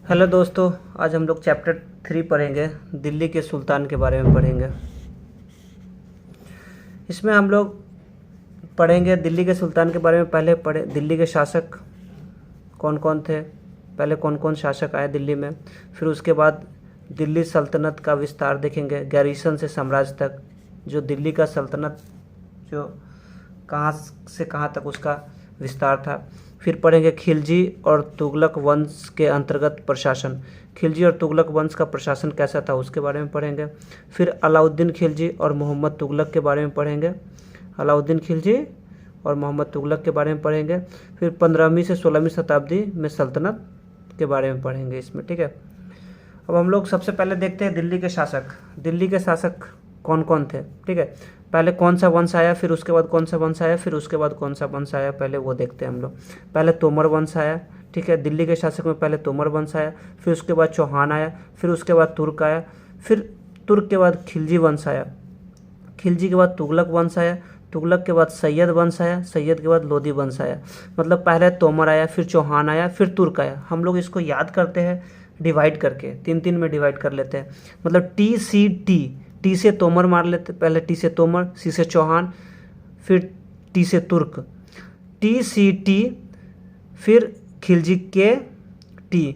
Hello दोस्तों, आज हम लोग चैप्टर 3 पढ़ेंगे। दिल्ली के सुल्तान के बारे में पढ़ेंगे। इसमें हम लोग पढ़ेंगे दिल्ली के सुल्तान के बारे में। पहले पढ़े दिल्ली के शासक कौन कौन थे, पहले कौन कौन शासक आए दिल्ली में। फिर उसके बाद दिल्ली सल्तनत का विस्तार देखेंगे, गैरीसन से साम्राज्य तक, जो दिल्ली का सल्तनत जो कहाँ से कहाँ तक उसका विस्तार था। फिर पढ़ेंगे खिलजी और तुगलक वंश के अंतर्गत प्रशासन, खिलजी और तुगलक वंश का प्रशासन कैसा था उसके बारे में पढ़ेंगे। फिर अलाउद्दीन खिलजी और मोहम्मद तुगलक के बारे में पढ़ेंगे, अलाउद्दीन खिलजी और मोहम्मद तुगलक के बारे में पढ़ेंगे। फिर 15वीं से 16वीं शताब्दी में सल्तनत के बारे में पढ़ेंगे इसमें, ठीक है। अब हम लोग सबसे पहले देखते हैं दिल्ली के शासक। दिल्ली के शासक कौन कौन थे, ठीक है। पहले कौन सा वंश आया, फिर उसके बाद कौन सा वंश आया, फिर उसके बाद कौन सा वंश आया, पहले वो देखते हैं हम लोग। पहले तोमर वंश आया, ठीक है। दिल्ली के शासक में पहले तोमर वंश आया, फिर उसके बाद चौहान आया, फिर उसके बाद तुर्क आया, फिर तुर्क के बाद खिलजी वंश आया, खिलजी के बाद तुगलक वंश आया, तुगलक के बाद सैयद वंश आया, सैयद के बाद लोधी वंश आया। मतलब पहले तोमर आया, फिर चौहान आया, फिर तुर्क आया। हम लोग इसको याद करते हैं डिवाइड करके, 3-3 में डिवाइड कर लेते हैं। मतलब टी से तोमर मार लेते, पहले टी से तोमर, सी से चौहान, फिर टी से तुर्क, टी, फिर खिलजी के टी,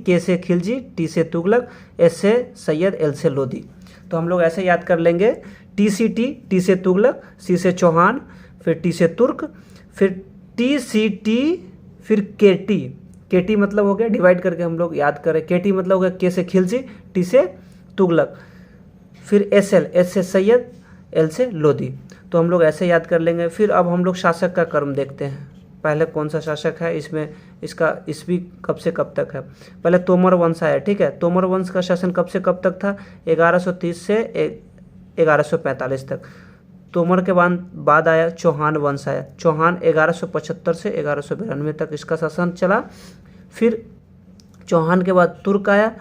के से खिलजी, टी से तुगलक, एस से सैयद, एल से लोधी। तो हम लोग ऐसे याद कर लेंगे, टी से तुगलक, सी से चौहान, फिर टी से तुर्क, फिर टी, फिर के टी मतलब हो गया, डिवाइड करके हम लोग याद करें, के टी मतलब हो गया के से खिलजी, टी से तुगलक, फिर एस से सैयद, एल से लोधी। तो हम लोग ऐसे याद कर लेंगे। फिर अब हम लोग शासक का क्रम देखते हैं, पहले कौन सा शासक है इसमें, इसका ईस्वी कब से कब तक है। पहले तोमर वंश आया, ठीक है। तोमर वंश का शासन कब से कब तक था, 1130 से 1145 तक। तोमर के बाद आया चौहान वंश आया, चौहान 1175 से 1192 तक इसका शासन चला। फिर चौहान के बाद तुर्क आया,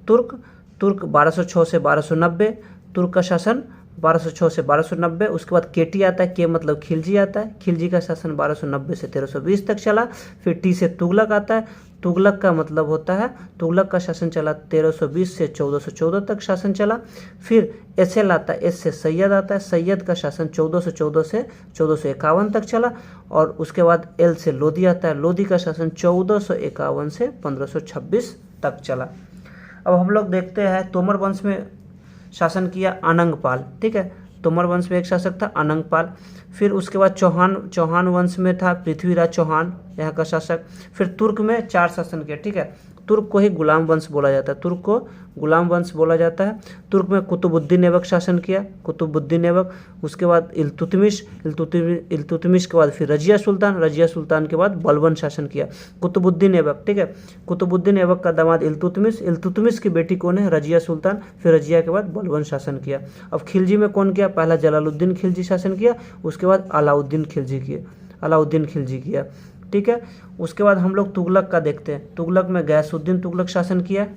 तुर्क 1206 से 1290, तुर्क का शासन 1206 से 1290। उसके बाद केटी आता है, के मतलब खिलजी आता है, खिलजी का शासन 1290 से 1320 तक चला। फिर टी से तुगलक आता है, तुगलक का मतलब होता है, तुगलक का शासन चला 1320 से 1414 तक शासन चला। फिर एस एल आता है, एस से सैयद आता है, सैयद का शासन 1414 से 1451 तक चला। और उसके बाद एल से लोधी आता है, लोधी का शासन 1451 से 1526 तक चला। अब हम लोग देखते हैं तोमर वंश में शासन किया अनंगपाल, ठीक है। तोमर वंश में एक शासक था अनंगपाल। फिर उसके बाद चौहान वंश में था पृथ्वीराज चौहान यहाँ का शासक। फिर तुर्क में 4 शासन किया, ठीक है। तुर्क को ही गुलाम वंश बोला जाता है, तुर्क को गुलाम वंश बोला जाता है। तुर्क में कुतुबुद्दीन ऐबक शासन किया, कुतुबुद्दीन ऐबक। उसके बाद इल्तुतमिश के बाद फिर रजिया सुल्तान के बाद बलबन शासन किया कुतुबुद्दीन ऐबक, ठीक है। कुतुबुद्दीन ऐबक का दामाद इल्तुतमिश की बेटी कौन है, रजिया सुल्तान। फिर रजिया के बाद बलबन शासन किया। अब खिलजी में कौन किया, पहला जलालुद्दीन खिलजी शासन किया, उसके बाद अलाउद्दीन खिलजी किया, ठीक है। उसके बाद हम लोग तुगलक का देखते हैं। तुगलक में गयासुद्दीन तुगलक शासन किया।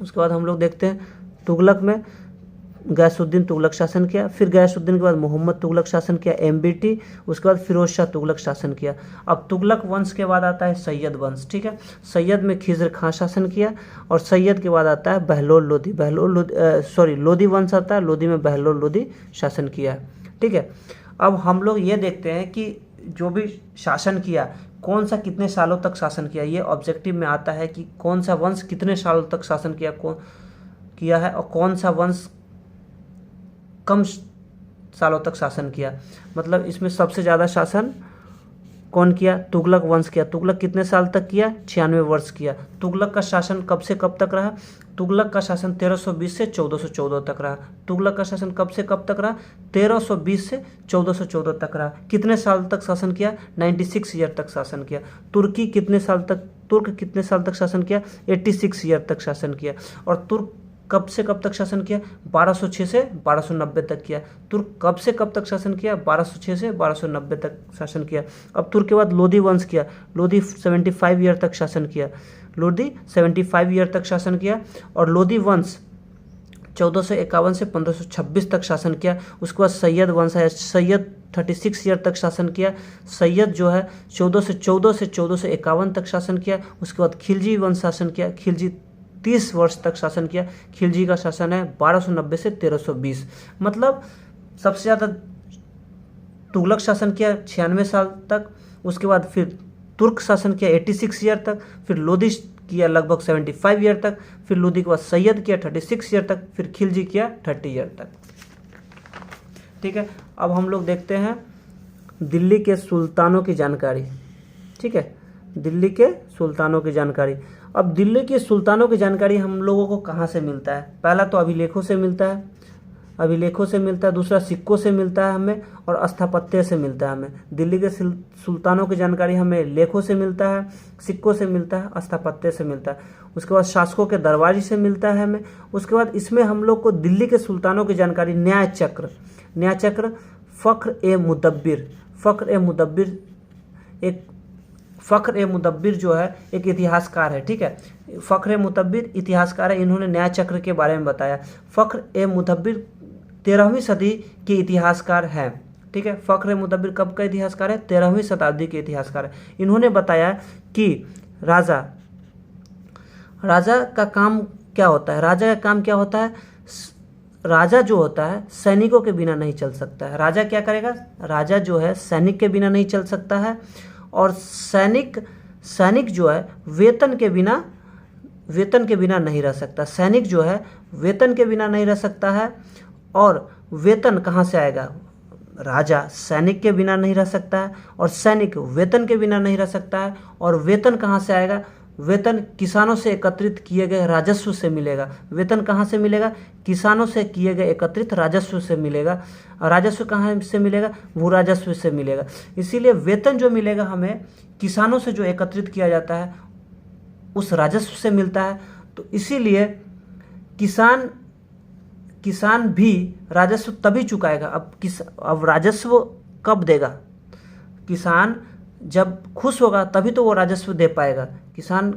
उसके बाद हम लोग देखते हैं तुगलक में गयासुद्दीन तुगलक शासन किया। फिर गयासुद्दीन के बाद मोहम्मद तुगलक शासन किया, MBT। उसके बाद फिरोज शाह तुगलक शासन किया। अब तुगलक वंश के बाद आता है सैयद वंश, ठीक है। सैयद में खिज़र खां शासन किया। और सैयद के बाद आता है लोधी वंश आता है, लोधी में बहलोल लोधी शासन किया है, ठीक है। अब हम लोग ये देखते हैं कि जो भी शासन किया, कौन सा कितने सालों तक शासन किया, ये ऑब्जेक्टिव में आता है कि कौन सा वंश कितने सालों तक शासन किया है, और कौन सा वंश कम सालों तक शासन किया। मतलब इसमें सबसे ज़्यादा शासन कौन किया, तुगलक वंश किया। तुगलक कितने साल तक किया, 96 वर्ष किया। तुगलक का शासन कब से कब तक रहा, तुगलक का शासन 1320 से 1414 तक रहा। तुगलक का शासन कब से कब तक रहा, 1320 से 1414 तक रहा। कितने साल तक शासन किया, 96 ईयर तक शासन किया। तुर्क कितने साल तक शासन किया, 86 ईयर तक शासन किया। और तुर्क कब से कब तक शासन किया, 1206 से 1290 तक किया। तुर्क कब से कब तक शासन किया, 1206 से 1290 तक शासन किया। अब तुर्क के बाद लोधी वंश किया, लोधी 75 ईयर तक शासन किया, और लोधी वंश 1451 से 1526 तक शासन किया। उसके बाद सैयद वंश है, सैयद 36 ईयर तक शासन किया। सैयद जो है 1414 से 1451 तक शासन किया। उसके बाद खिलजी वंश शासन किया। खिलजी 30 वर्ष तक शासन किया। खिलजी का शासन है 1290 से 1320। मतलब सबसे ज़्यादा तुगलक शासन किया 96 साल तक। उसके बाद फिर तुर्क शासन किया 86 ईयर तक। फिर लोधी किया लगभग 75 ईयर तक। फिर लोधी के बाद सैयद किया 36 ईयर तक। फिर खिलजी किया 30 ईयर तक। ठीक है, अब हम लोग देखते हैं दिल्ली के सुल्तानों की जानकारी। ठीक है, दिल्ली के सुल्तानों की जानकारी। अब दिल्ली के सुल्तानों की जानकारी हम लोगों को कहाँ से मिलता है? पहला तो अभिलेखों से मिलता है, दूसरा सिक्कों से मिलता है हमें, और स्थापत्य से मिलता है हमें। दिल्ली के सुल्तानों की जानकारी हमें लेखों से मिलता है, सिक्कों से मिलता है, स्थापत्य से मिलता है। उसके बाद शासकों के दरबारी से मिलता है हमें। उसके बाद इसमें हम लोग को दिल्ली के सुल्तानों की जानकारी न्याय चक्र, फ़ख्र ए मुदब्बिर जो है एक इतिहासकार है। ठीक है, फ़ख्र ए मुदब्बिर इतिहासकार है। इन्होंने न्याय चक्र के बारे में बताया। फ़ख्र ए मुदब्बिर 13वीं सदी के इतिहासकार हैं। ठीक है, फ़ख्र ए मुदब्बिर कब का इतिहासकार है? 13वीं शताब्दी के इतिहासकार है। इन्होंने बताया कि राजा का काम क्या होता है। राजा का काम क्या होता है? राजा जो होता है सैनिकों के बिना नहीं चल सकता है। राजा क्या करेगा? राजा जो है सैनिक के बिना नहीं चल सकता है, और सैनिक जो है वेतन के बिना नहीं रह सकता। सैनिक जो है वेतन के बिना नहीं रह सकता है। और वेतन कहाँ से आएगा? राजा सैनिक के बिना नहीं रह सकता है, और सैनिक वेतन के बिना नहीं रह सकता है। और वेतन कहाँ से आएगा? वेतन किसानों से एकत्रित किए गए राजस्व से मिलेगा। वेतन कहाँ से मिलेगा? किसानों से किए गए एकत्रित राजस्व से मिलेगा। राजस्व कहाँ से मिलेगा? भू राजस्व से मिलेगा। इसीलिए वेतन जो मिलेगा हमें किसानों से जो एकत्रित किया जाता है उस राजस्व से मिलता है। तो इसीलिए किसान भी राजस्व तभी चुकाएगा। अब राजस्व कब देगा? किसान जब खुश होगा तभी तो वो राजस्व दे पाएगा। किसान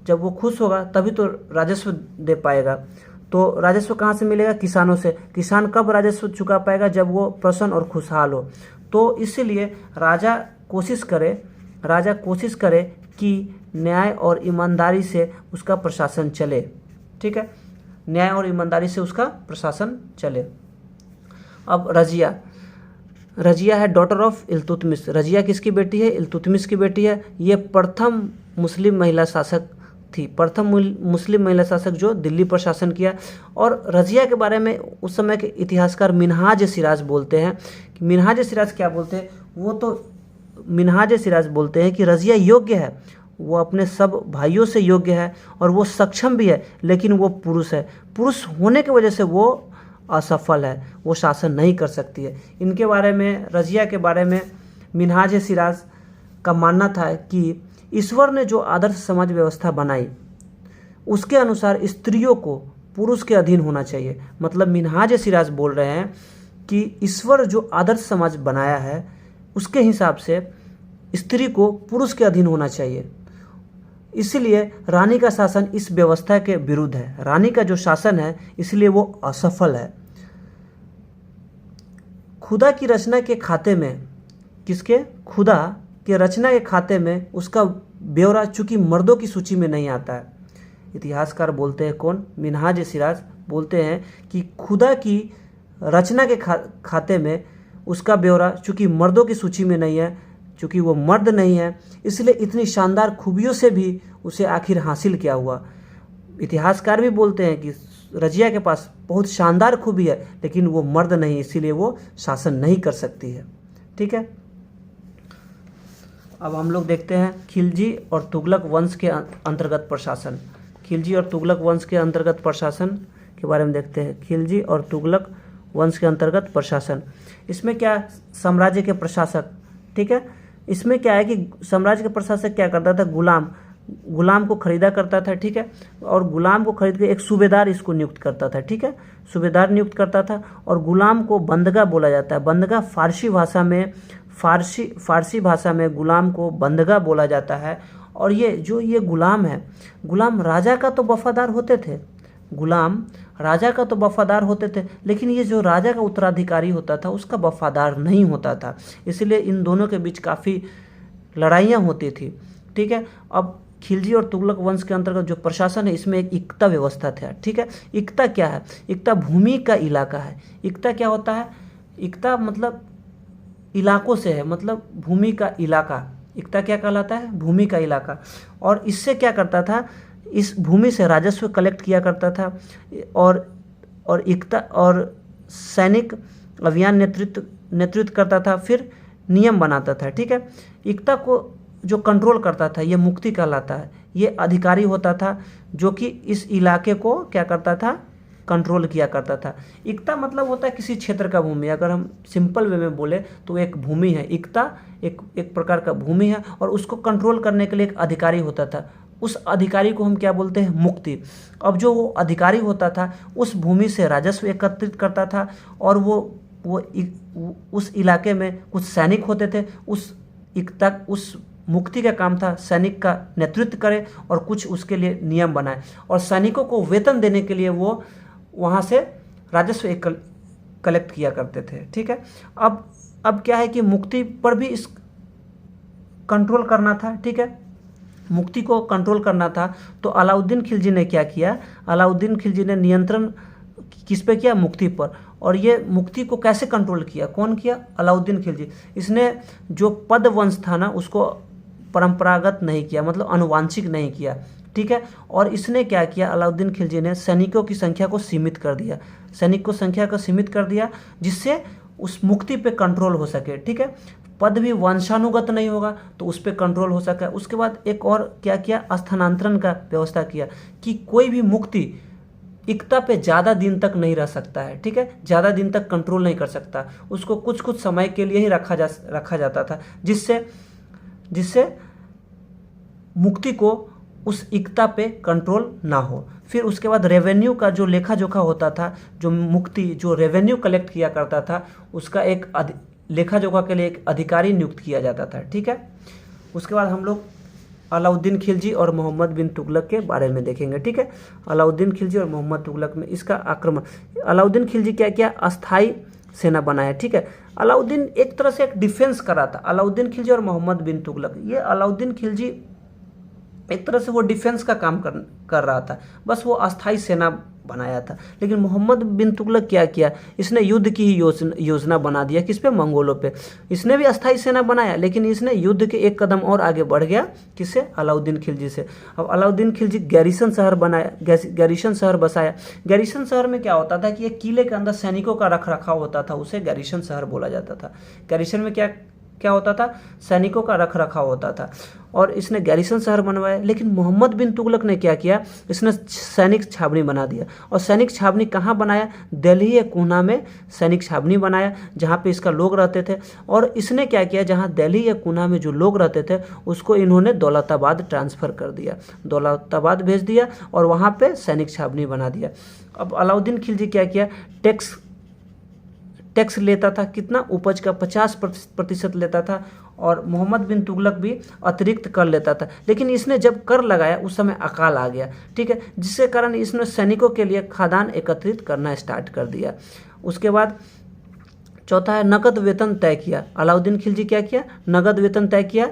जब वो खुश होगा तभी तो राजस्व दे पाएगा। तो राजस्व कहाँ से मिलेगा? किसानों से। किसान कब राजस्व चुका पाएगा? जब वो प्रसन्न और खुशहाल हो। तो इसलिए राजा कोशिश करे कि न्याय और ईमानदारी से उसका प्रशासन चले। ठीक है, न्याय और ईमानदारी से उसका प्रशासन चले। अब रजिया है डॉटर ऑफ इल्तुतमिश। रजिया किसकी बेटी है? इल्तुतमिश की बेटी है। ये प्रथम मुस्लिम महिला शासक थी, प्रथम मुस्लिम महिला शासक जो दिल्ली पर शासन किया। और रजिया के बारे में उस समय के इतिहासकार मिनहाज सिराज बोलते हैं। मिनहाज सिराज क्या बोलते हैं? मिनहाज सिराज बोलते हैं कि रजिया योग्य है, वो अपने सब भाइयों से योग्य है, और वो सक्षम भी है, लेकिन वो पुरुष है। पुरुष होने की वजह से वो असफल है, वो शासन नहीं कर सकती है। इनके बारे में, रजिया के बारे में मिनहाज सिराज का मानना था कि ईश्वर ने जो आदर्श समाज व्यवस्था बनाई उसके अनुसार स्त्रियों को पुरुष के अधीन होना चाहिए। मतलब मिनहाज सिराज बोल रहे हैं कि ईश्वर जो आदर्श समाज बनाया है उसके हिसाब से स्त्री को पुरुष के अधीन होना चाहिए। इसलिए रानी का शासन इस व्यवस्था के विरुद्ध है। रानी का जो शासन है इसलिए वो असफल है। खुदा की रचना के खाते में, किसके? खुदा के रचना के खाते में उसका ब्यौरा चूंकि मर्दों की सूची में नहीं आता है। इतिहासकार बोलते हैं, कौन? मिनहाज सिराज बोलते हैं कि खुदा की रचना के खाते में उसका ब्यौरा चूंकि मर्दों की सूची में नहीं है, चूँकि वो मर्द नहीं है, इसलिए इतनी शानदार खूबियों से भी उसे आखिर हासिल क्या हुआ। इतिहासकार भी बोलते हैं कि रजिया के पास बहुत शानदार खूबी है, लेकिन वो मर्द नहीं, इसीलिए वो शासन नहीं कर सकती है। ठीक है, अब हम लोग देखते हैं खिलजी और तुगलक वंश के अंतर्गत प्रशासन। खिलजी और तुगलक वंश के अंतर्गत प्रशासन के बारे में देखते हैं। खिलजी और तुगलक वंश के अंतर्गत प्रशासन, इसमें क्या? साम्राज्य के प्रशासक। ठीक है, इसमें क्या है कि साम्राज्य के प्रशासक क्या करता था? गुलाम को खरीदा करता था। ठीक है, और गुलाम को खरीद के एक सूबेदार इसको नियुक्त करता था। ठीक है, सूबेदार नियुक्त करता था। और गुलाम को बंदगा बोला जाता है। बंदगा फारसी भाषा में गुलाम को बंदगा बोला जाता है। और ये गुलाम है, गुलाम राजा का तो वफादार होते थे। गुलाम राजा का तो वफादार होते थे, लेकिन ये जो राजा का उत्तराधिकारी होता था उसका वफादार नहीं होता था, इसलिए इन दोनों के बीच काफ़ी लड़ाइयाँ होती थी। ठीक है, अब खिलजी और तुगलक वंश के अंतर्गत जो प्रशासन है इसमें एक इक्ता व्यवस्था था। ठीक है, इक्ता क्या है? इक्ता भूमि का इलाका है। इक्ता क्या होता है? इक्ता मतलब इलाकों से है, मतलब भूमि का इलाका। इक्ता क्या कहलाता है? भूमि का इलाका। और इससे क्या करता था, इस भूमि से राजस्व कलेक्ट किया करता था और इक्ता और सैनिक अभियान नेतृत्व करता था, फिर नियम बनाता था। ठीक है, इक्ता को जो कंट्रोल करता था ये मुक्ति कहलाता है। ये अधिकारी होता था जो कि इस इलाके को क्या करता था, कंट्रोल किया करता था। इक्ता मतलब होता है किसी क्षेत्र का भूमि। अगर हम सिंपल वे में बोले तो एक भूमि है। इक्ता एक प्रकार का भूमि है और उसको कंट्रोल करने के लिए एक अधिकारी होता था। उस अधिकारी को हम क्या बोलते हैं? मुक्ति। अब जो वो अधिकारी होता था उस भूमि से राजस्व एकत्रित करता था और उस इलाके में कुछ सैनिक होते थे। उस मुक्ति का काम था सैनिक का नेतृत्व करे और कुछ उसके लिए नियम बनाए, और सैनिकों को वेतन देने के लिए वो वहाँ से राजस्व कलेक्ट किया करते थे। ठीक है, अब क्या है कि मुक्ति पर भी इस कंट्रोल करना था। ठीक है, मुक्ति को कंट्रोल करना था, तो अलाउद्दीन खिलजी ने क्या किया? अलाउद्दीन खिलजी ने नियंत्रण किस पे किया? मुक्ति पर। और ये मुक्ति को कैसे कंट्रोल किया? कौन किया? अलाउद्दीन खिलजी। इसने जो पद वंश था ना उसको परंपरागत नहीं किया, मतलब अनुवांशिक नहीं किया। ठीक है, और इसने क्या किया? अलाउद्दीन खिलजी ने सैनिकों की संख्या को सीमित कर दिया। सैनिक को संख्या को सीमित कर दिया जिससे उस मुक्ति पे कंट्रोल हो सके। ठीक है, पद भी वंशानुगत नहीं होगा तो उस पर कंट्रोल हो सका। उसके बाद एक और क्या किया? स्थानांतरण का व्यवस्था किया कि कोई भी मुक्ति इक्ता पे ज़्यादा दिन तक नहीं रह सकता है। ठीक है, ज़्यादा दिन तक कंट्रोल नहीं कर सकता, उसको कुछ कुछ समय के लिए ही रखा जाता था, जिससे मुक्ति को उस इक्ता पे कंट्रोल ना हो। फिर उसके बाद रेवेन्यू का जो लेखा जोखा होता था, जो मुक्ति जो रेवेन्यू कलेक्ट किया करता था उसका एक लेखा जोखा के लिए एक अधिकारी नियुक्त किया जाता था। ठीक है, उसके बाद हम लोग अलाउद्दीन खिलजी और मोहम्मद बिन तुगलक के बारे में देखेंगे। ठीक है, अलाउद्दीन खिलजी और मोहम्मद तुगलक में इसका आक्रमण। अलाउद्दीन खिलजी क्या किया? अस्थाई सेना बनाया। ठीक है, अलाउद्दीन एक तरह से एक डिफेंस कर रहा था। अलाउद्दीन खिलजी और मोहम्मद बिन तुगलक, ये अलाउद्दीन खिलजी एक तरह से वो डिफेंस का काम कर रहा था, बस वो अस्थाई सेना बनाया था। लेकिन मोहम्मद बिन तुगलक क्या किया? इसने युद्ध की ही योजना बना दिया। किस पे? मंगोलों पे। इसने भी अस्थाई सेना बनाया, लेकिन इसने युद्ध के एक कदम और आगे बढ़ गया। किससे? अलाउद्दीन खिलजी से। अब अलाउद्दीन खिलजी गैरिसन शहर बनाया, गैरिसन शहर बसाया। गैरिसन शहर में क्या होता था कि एक किले के अंदर सैनिकों का रख रखाव होता था, उसे गैरिसन शहर बोला जाता था। गैरिसन में क्या होता था? सैनिकों का रख रखाव होता था, और इसने गैरिसन शहर बनवाया। लेकिन मोहम्मद बिन तुगलक ने क्या किया? इसने सैनिक छावनी बना दिया। और सैनिक छावनी कहाँ बनाया? दिल्ली या कुना में सैनिक छावनी बनाया, जहाँ पे इसका लोग रहते थे। और इसने क्या किया? जहाँ दिल्ली या कुना में जो लोग रहते थे उसको इन्होंने दौलताबाद ट्रांसफ़र कर दिया, दौलताबाद भेज दिया और वहाँ पर सैनिक छावनी बना दिया। अब अलाउद्दीन खिलजी क्या किया? टैक्स लेता था। कितना? उपज का 50% लेता था, और मोहम्मद बिन तुगलक भी अतिरिक्त कर लेता था। लेकिन इसने जब कर लगाया उस समय अकाल आ गया। ठीक है, जिसके कारण इसने सैनिकों के लिए खाद्यान्न एकत्रित करना स्टार्ट कर दिया। उसके बाद चौथा है नकद वेतन तय किया। अलाउद्दीन खिलजी क्या किया? नकद वेतन तय किया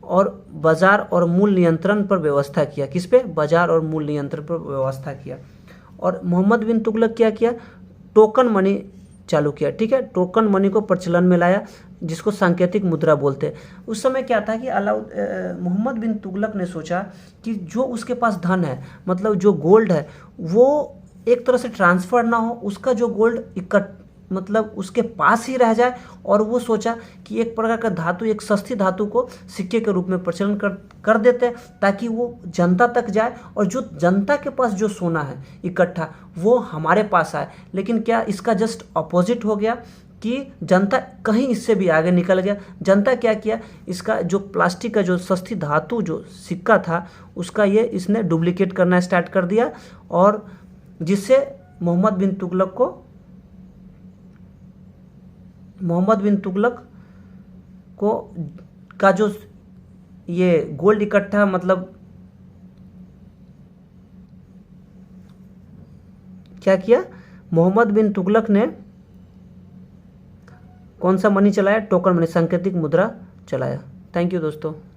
और बाजार और मूल्य नियंत्रण पर व्यवस्था किया। किस पे? बाजार और मूल्य नियंत्रण पर व्यवस्था किया। और मोहम्मद बिन तुगलक क्या किया? टोकन मनी चालू किया। ठीक है, टोकन मनी को प्रचलन में लाया, जिसको सांकेतिक मुद्रा बोलते हैं। उस समय क्या था कि मोहम्मद बिन तुगलक ने सोचा कि जो उसके पास धन है, मतलब जो गोल्ड है, वो एक तरह से ट्रांसफ़र ना हो, उसका जो गोल्ड मतलब उसके पास ही रह जाए। और वो सोचा कि एक प्रकार का धातु, एक सस्ती धातु को सिक्के के रूप में प्रचलन कर देते हैं, ताकि वो जनता तक जाए, और जो जनता के पास जो सोना है इकट्ठा वो हमारे पास आए। लेकिन क्या इसका जस्ट अपोजिट हो गया कि जनता कहीं इससे भी आगे निकल गया। जनता क्या किया? इसका जो प्लास्टिक का जो सस्ती धातु जो सिक्का था उसका इसने डुप्लीकेट करना स्टार्ट कर दिया, और जिससे मोहम्मद बिन तुगलक का जो ये गोल्ड इकट्ठा, मतलब क्या किया, मोहम्मद बिन तुगलक ने कौन सा मनी चलाया, टोकन मनी, सांकेतिक मुद्रा चलाया। थैंक यू दोस्तों।